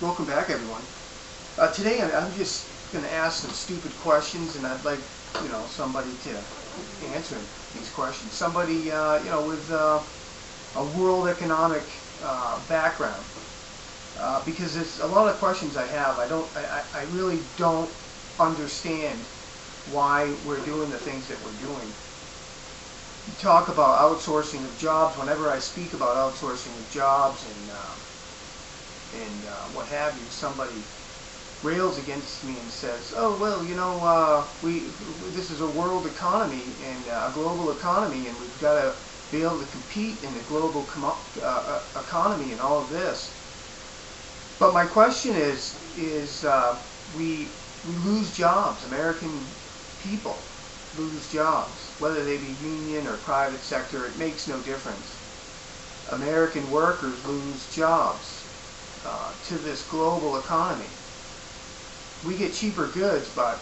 Welcome back, everyone. Today I'm just going to ask some stupid questions, and I'd like, somebody to answer these questions. Somebody, with a world economic background, because there's a lot of questions I have. I really don't understand why we're doing the things that we're doing. You talk about outsourcing of jobs. Whenever I speak about outsourcing of jobs and what have you, somebody rails against me and says, "Oh well, this is a world economy and a global economy, and we've got to be able to compete in the global economy and all of this." But my question is we lose jobs. American people lose jobs, whether they be union or private sector. It makes no difference. American workers lose jobs to this global economy. We get cheaper goods, but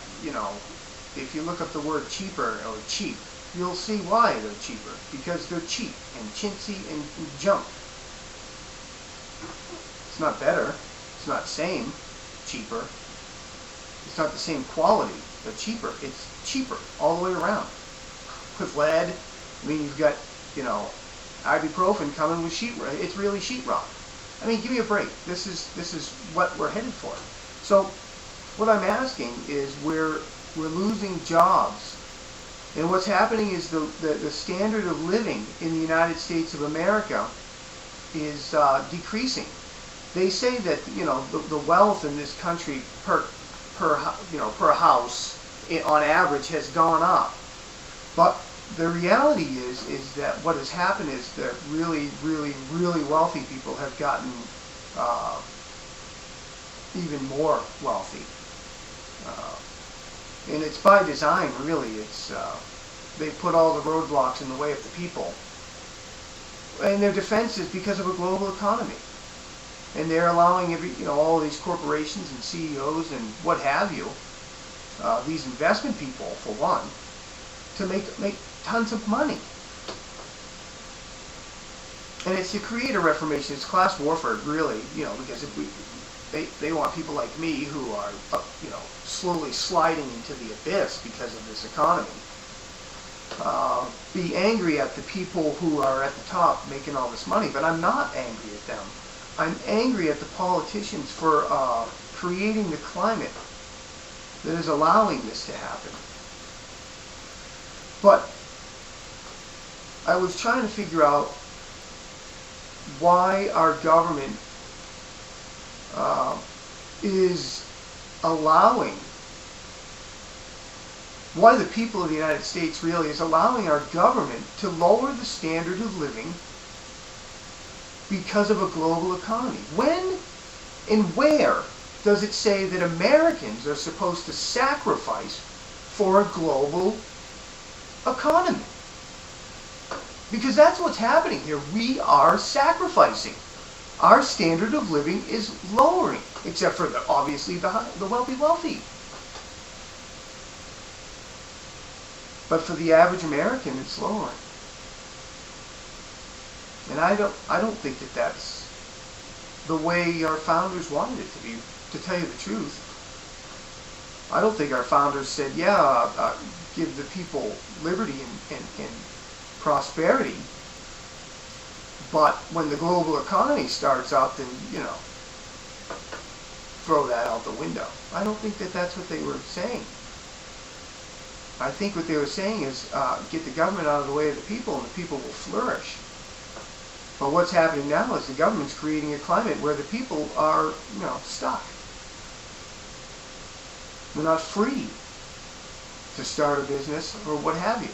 if you look up the word cheaper or cheap, you'll see why they're cheaper, because they're cheap and chintzy and junk. It's not better, it's not same, cheaper. It's not the same quality, but cheaper. It's cheaper all the way around. With lead, you've got ibuprofen coming with sheetrock. It's really sheetrock. Give me a break. This is what we're headed for. So what I'm asking is we're losing jobs, and what's happening is the standard of living in the United States of America is decreasing. They say that the wealth in this country per house on average has gone up, but the reality is that what has happened is that really wealthy people have gotten even more wealthy, and it's by design. Really, it's they put all the roadblocks in the way of the people, and their defense is because of a global economy, and they're allowing all these corporations and CEOs and what have you, these investment people for one, to make tons of money. And it's to create a reformation. It's class warfare, really, because if they want people like me who are, slowly sliding into the abyss because of this economy, be angry at the people who are at the top making all this money. But I'm not angry at them. I'm angry at the politicians for creating the climate that is allowing this to happen. But I was trying to figure out why our government is allowing, why the people of the United States really is allowing our government to lower the standard of living because of a global economy. When and where does it say that Americans are supposed to sacrifice for a global economy? Because that's what's happening here. We are sacrificing. Our standard of living is lowering, except for obviously the wealthy. But for the average American, it's lowering. And I don't think that that's the way our founders wanted it to be. To tell you the truth, I don't think our founders said, give the people liberty and prosperity, but when the global economy starts up, then throw that out the window. I don't think that that's what they were saying. I think what they were saying is get the government out of the way of the people, and the people will flourish. But what's happening now is the government's creating a climate where the people are stuck. They're not free to start a business or what have you.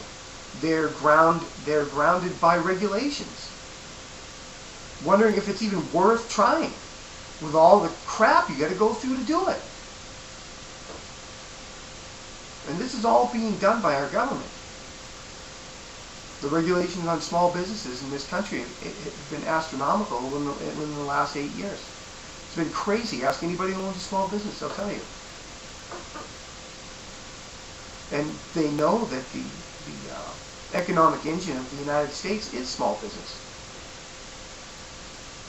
They're grounded by regulations, wondering if it's even worth trying with all the crap you got to go through to do it. And this is all being done by our government. The regulations on small businesses in this country have been astronomical within the last 8 years. It's been crazy. Ask anybody who owns a small business, they'll tell you. And they know that the economic engine of the United States is small business.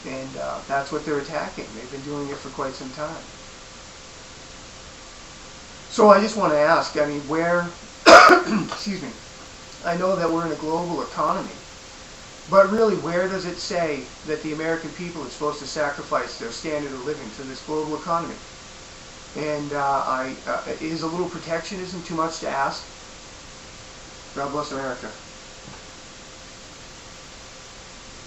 And that's what they're attacking. They've been doing it for quite some time. So I just want to ask, I mean, where, excuse me, I know that we're in a global economy, but really, where does it say that the American people are supposed to sacrifice their standard of living to this global economy? And is a little protectionism too much to ask? God bless America.